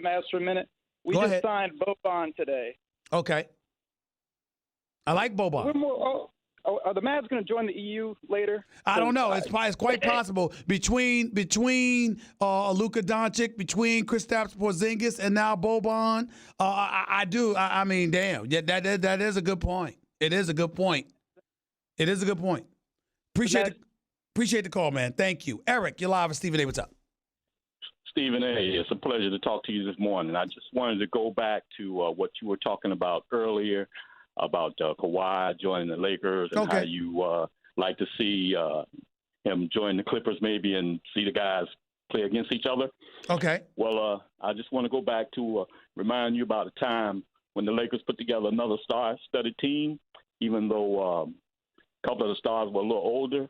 Mavs for a minute? We Go just ahead. signed Boban today. Okay. I like Boban. Are the Mavs going to join the EU later? I don't know. It's quite possible between Luka Doncic, between Kristaps Porzingis, and now Boban. I do. I mean, damn. Yeah, that is a good point. It is a good point. Appreciate the call, man. Thank you, Eric. You're live with Stephen A. What's up? Stephen A., it's a pleasure to talk to you this morning. I just wanted to go back to what you were talking about earlier about Kawhi joining the Lakers and how you like to see him join the Clippers maybe and see the guys play against each other. Okay. Well, I just want to go back to remind you about a time when the Lakers put together another star-studded team, even though a couple of the stars were a little older,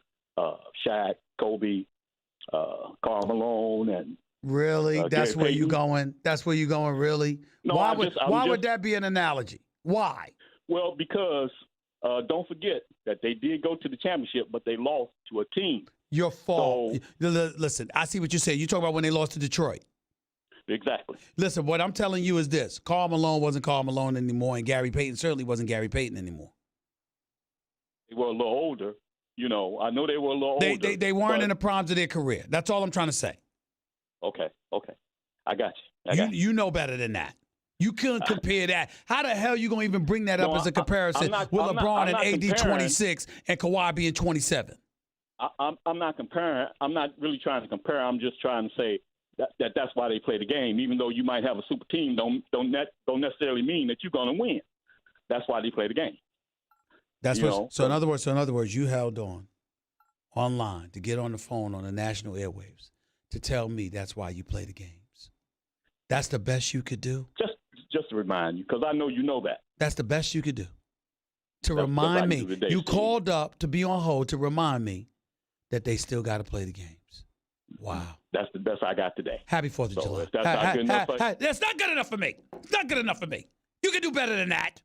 Shaq, Kobe, Karl Malone, and really? That's where you're going? That's where you're going, really? No, why would that be an analogy? Why? Well, because don't forget that they did go to the championship, but they lost to a team. Your fault. So, listen, I see what you're saying. You talk about when they lost to Detroit. Exactly. Listen, what I'm telling you is this. Karl Malone wasn't Karl Malone anymore, and Gary Payton certainly wasn't Gary Payton anymore. They were a little older. You know, I know they were a little older. They weren't in the primes of their career. That's all I'm trying to say. Okay. I got you. You know better than that. You couldn't compare that. How the hell you going to even bring that up as a comparison with LeBron and AD 26 and Kawhi being 27? I'm not comparing. I'm not really trying to compare. I'm just trying to say that's why they play the game. Even though you might have a super team, don't necessarily mean that you're going to win. That's why they play the game. So in other words, you held on online to get on the phone on the national airwaves to tell me that's why you play the games. That's the best you could do? Just to remind you, because I know you know that. That's the best you could do. To remind me. You called up to be on hold to remind me that they still got to play the games. Wow. That's the best I got today. Happy 4th of July. That's not good enough for you? That's not good enough for me. It's not good enough for me. You can do better than that.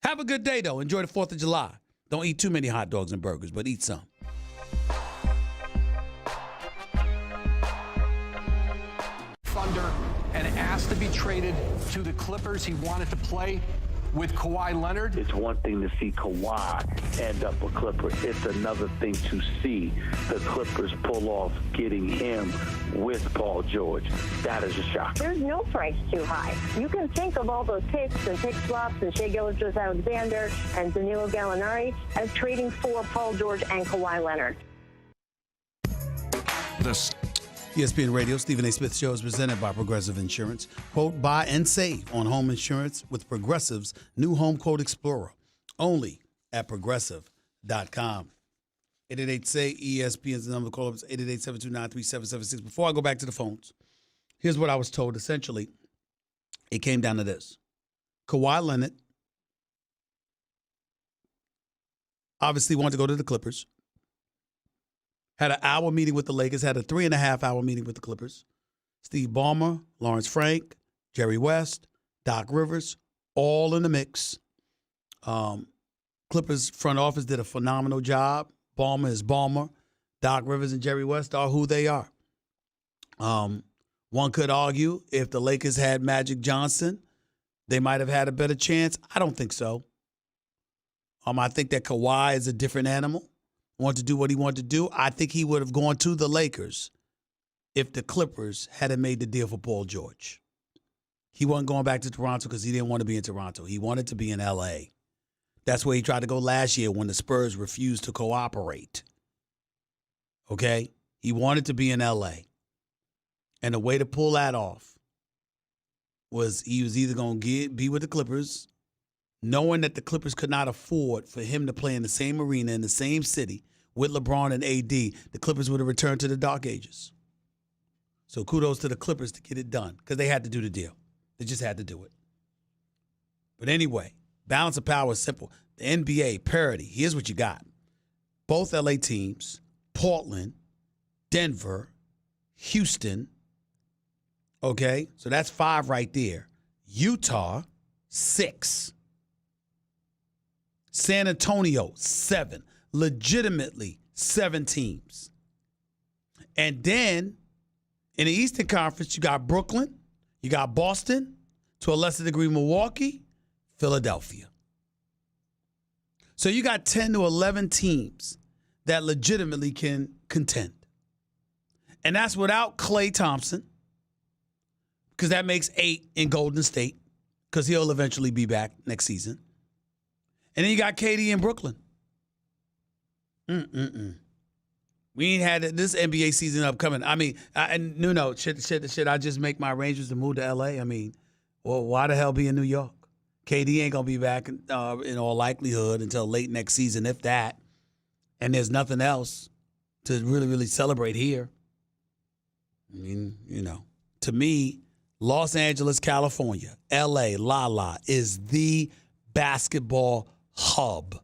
Have a good day, though. Enjoy the 4th of July. Don't eat too many hot dogs and burgers, but eat some. Thunder and asked to be traded to the Clippers. He wanted to play with Kawhi Leonard. It's one thing to see Kawhi end up a Clipper. It's another thing to see the Clippers pull off getting him with Paul George. That is a shock. There's no price too high. You can think of all those picks and pick swaps and Shai Gilgeous-Alexander and Danilo Gallinari as trading for Paul George and Kawhi Leonard. ESPN Radio, Stephen A. Smith Show is presented by Progressive Insurance. Quote, buy and save on home insurance with Progressive's new Home Quote Explorer. Only at Progressive.com. 888-SAY-ESPN is the number to call up. 888-729-3776. Before I go back to the phones, here's what I was told. Essentially, it came down to this. Kawhi Leonard obviously wanted to go to the Clippers. Had an hour meeting with the Lakers, had a 3.5-hour meeting with the Clippers. Steve Ballmer, Lawrence Frank, Jerry West, Doc Rivers, all in the mix. Clippers front office did a phenomenal job. Ballmer is Ballmer. Doc Rivers and Jerry West are who they are. One could argue if the Lakers had Magic Johnson, they might have had a better chance. I don't think so. I think that Kawhi is a different animal. Want to do what he wanted to do. I think he would have gone to the Lakers if the Clippers hadn't made the deal for Paul George. He wasn't going back to Toronto because he didn't want to be in Toronto. He wanted to be in L.A. That's where he tried to go last year when the Spurs refused to cooperate. Okay? He wanted to be in L.A. And the way to pull that off was he was either going to be with the Clippers, knowing that the Clippers could not afford for him to play in the same arena in the same city with LeBron and AD, the Clippers would have returned to the dark ages. So kudos to the Clippers to get it done because they had to do the deal. They just had to do it. But anyway, balance of power is simple. The NBA, parity, here's what you got. Both LA teams, Portland, Denver, Houston, okay? So that's 5 right there. Utah, 6. San Antonio, 7. Legitimately 7 teams. And then in the Eastern Conference, you got Brooklyn, You got Boston, to a lesser degree Milwaukee, Philadelphia. So you got 10 to 11 teams that legitimately can contend. And that's without Klay Thompson, because that makes 8 in Golden State, because he'll eventually be back next season. And then you got KD in Brooklyn. We ain't had this NBA season upcoming. I mean, should I just make my arrangements to move to L.A.? I mean, well, why the hell be in New York? KD ain't going to be back in all likelihood until late next season, if that. And there's nothing else to really, really celebrate here. I mean, to me, Los Angeles, California, L.A., La is the basketball hub.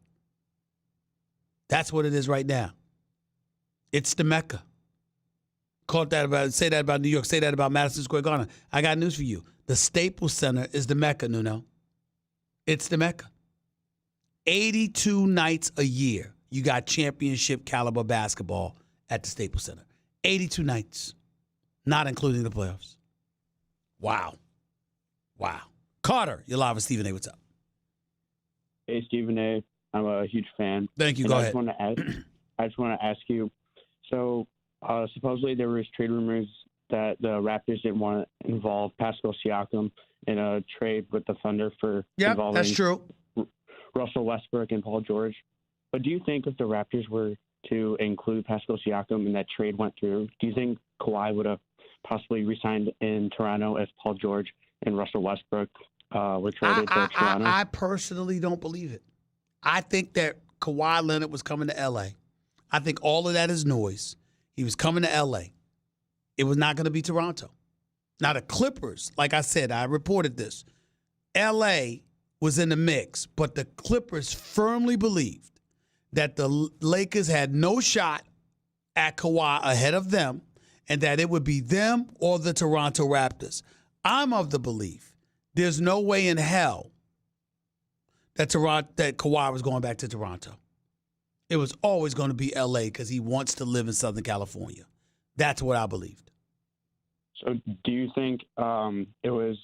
That's what it is right now. It's the Mecca. Say that about New York. Say that about Madison Square Garden. I got news for you. The Staples Center is the Mecca, Nuno. It's the Mecca. 82 nights a year, you got championship caliber basketball at the Staples Center. 82 nights, not including the playoffs. Wow. Carter, you're live with Stephen A. What's up? Hey, Stephen A. I'm a huge fan. Thank you. Go ahead. I just want to ask you, so supposedly there was trade rumors that the Raptors didn't want to involve Pascal Siakam in a trade with the Thunder for involving that's true. Russell Westbrook and Paul George. But do you think if the Raptors were to include Pascal Siakam and that trade went through, do you think Kawhi would have possibly re-signed in Toronto if Paul George and Russell Westbrook were traded to Toronto? I personally don't believe it. I think that Kawhi Leonard was coming to L.A. I think all of that is noise. He was coming to L.A. It was not going to be Toronto. Now, the Clippers, like I said, I reported this. L.A. was in the mix, but the Clippers firmly believed that the Lakers had no shot at Kawhi ahead of them and that it would be them or the Toronto Raptors. I'm of the belief there's no way in hell that Kawhi was going back to Toronto. It was always going to be L.A. because he wants to live in Southern California. That's what I believed. So do you think it was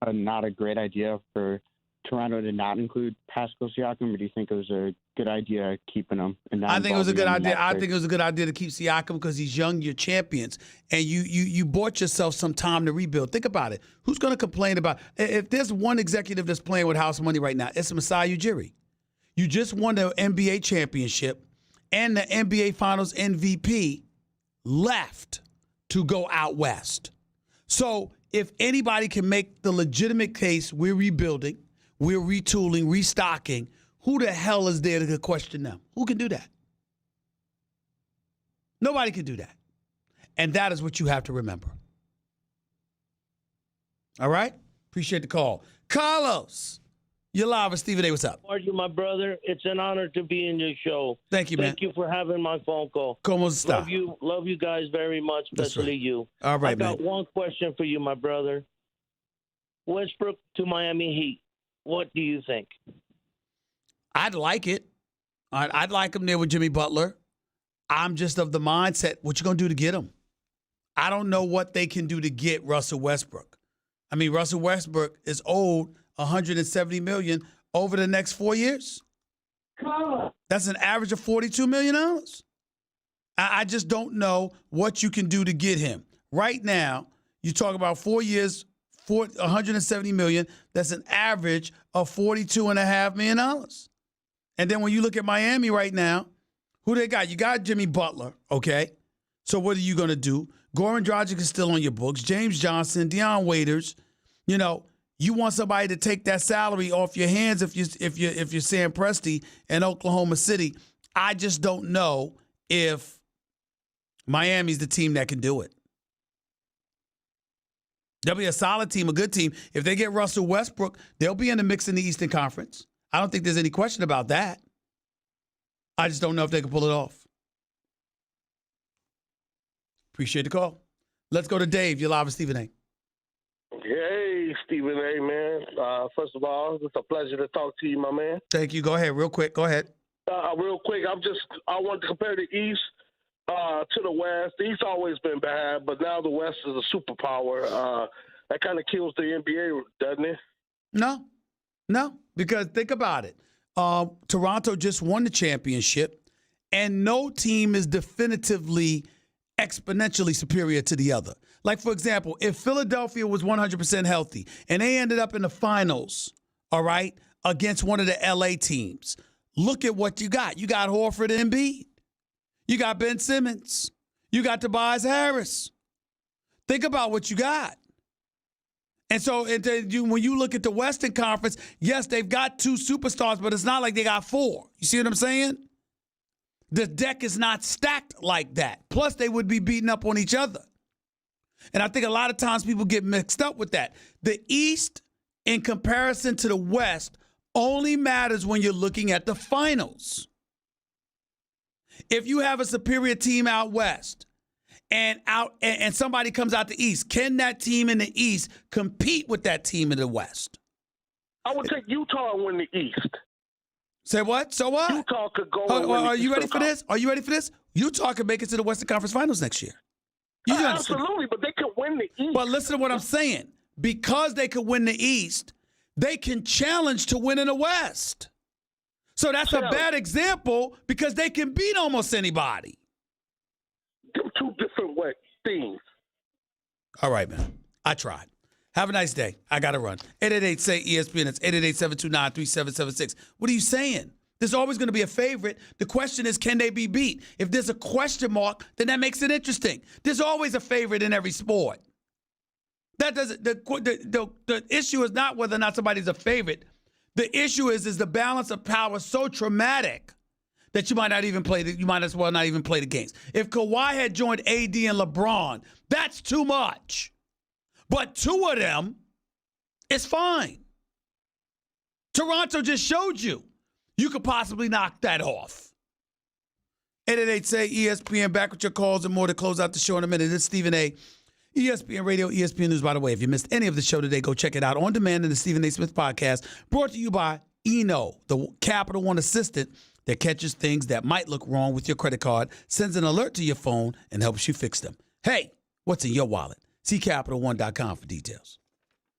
not a great idea for Toronto to not include Pascal Siakam, or do you think it was a good idea keeping him? I think it was a good idea. I think it was a good idea to keep Siakam because he's young, you're champions, and you bought yourself some time to rebuild. Think about it. Who's going to complain about if there's one executive that's playing with house money right now? It's Masai Ujiri. You just won the NBA championship and the NBA Finals MVP left to go out west. So if anybody can make the legitimate case, we're rebuilding, we're retooling, restocking, who the hell is there to question them? Who can do that? Nobody can do that. And that is what you have to remember. All right? Appreciate the call. Carlos, you're live with Stephen A. What's up? How are you, my brother? It's an honor to be in your show. Thank you, man. Thank you for having my phone call. Como está? Love you guys very much, especially you. All right, I got man. one question for you, my brother. Westbrook to Miami Heat. What do you think? I'd like it. I'd like him there with Jimmy Butler. I'm just of the mindset, what you going to do to get him? I don't know what they can do to get Russell Westbrook. I mean, Russell Westbrook is owed $170 million over the next 4 years. That's an average of $42 million. I just don't know what you can do to get him. Right now, you talk about 4 years, $170 million. That's an average of $42.5 million. And then when you look at Miami right now, who they got? You got Jimmy Butler, okay? So what are you going to do? Goran Dragic is still on your books. James Johnson, Deion Waiters. You know, you want somebody to take that salary off your hands if you're Sam Presti in Oklahoma City. I just don't know if Miami's the team that can do it. They'll be a solid team, a good team. If they get Russell Westbrook, they'll be in the mix in the Eastern Conference. I don't think there's any question about that. I just don't know if they can pull it off. Appreciate the call. Let's go to Dave. You're live with Stephen A. Hey, Stephen A., man. First of all, it's a pleasure to talk to you, my man. Thank you. Go ahead. Real quick. Go ahead. Real quick, I want to compare the East to the West. The East always been bad, but now the West is a superpower. that kind of kills the NBA, doesn't it? No, because think about it. Toronto just won the championship, and no team is definitively exponentially superior to the other. Like, for example, if Philadelphia was 100% healthy and they ended up in the finals, all right, against one of the LA teams, look at what you got. You got Horford and Embiid. You got Ben Simmons. You got Tobias Harris. Think about what you got. And so when you look at the Western Conference, yes, they've got 2 superstars, but it's not like they got 4. You see what I'm saying? The deck is not stacked like that. Plus, they would be beating up on each other. And I think a lot of times people get mixed up with that. The East, in comparison to the West, only matters when you're looking at the finals. If you have a superior team out West and somebody comes out the East, can that team in the East compete with that team in the West? I would take Utah and win the East. Say what? So what? Utah could go. Are you ready for this? Are you ready for this? Utah could make it to the Western Conference Finals next year. Absolutely, but they could win the East. But listen to what I'm saying. Because they could win the East, they can challenge to win in the West. So that's a bad example because they can beat almost anybody. Them 2 different things. All right, man. I tried. Have a nice day. I got to run. 888-SAY-ESPN. It's 888-729-3776. What are you saying? There's always going to be a favorite. The question is, can they be beat? If there's a question mark, then that makes it interesting. There's always a favorite in every sport. That doesn't. The issue is not whether or not somebody's a favorite. The issue is the balance of power so traumatic that you might as well not even play the games. If Kawhi had joined AD and LeBron, that's too much. But 2 of them is fine. Toronto just showed you. You could possibly knock that off. 888-SAY-ESPN, back with your calls and more to close out the show in a minute. This is Stephen A. ESPN Radio, ESPN News. By the way, if you missed any of the show today, go check it out on demand in the Stephen A. Smith podcast, brought to you by Eno, the Capital One assistant that catches things that might look wrong with your credit card, sends an alert to your phone, and helps you fix them. Hey, what's in your wallet? See CapitalOne.com for details.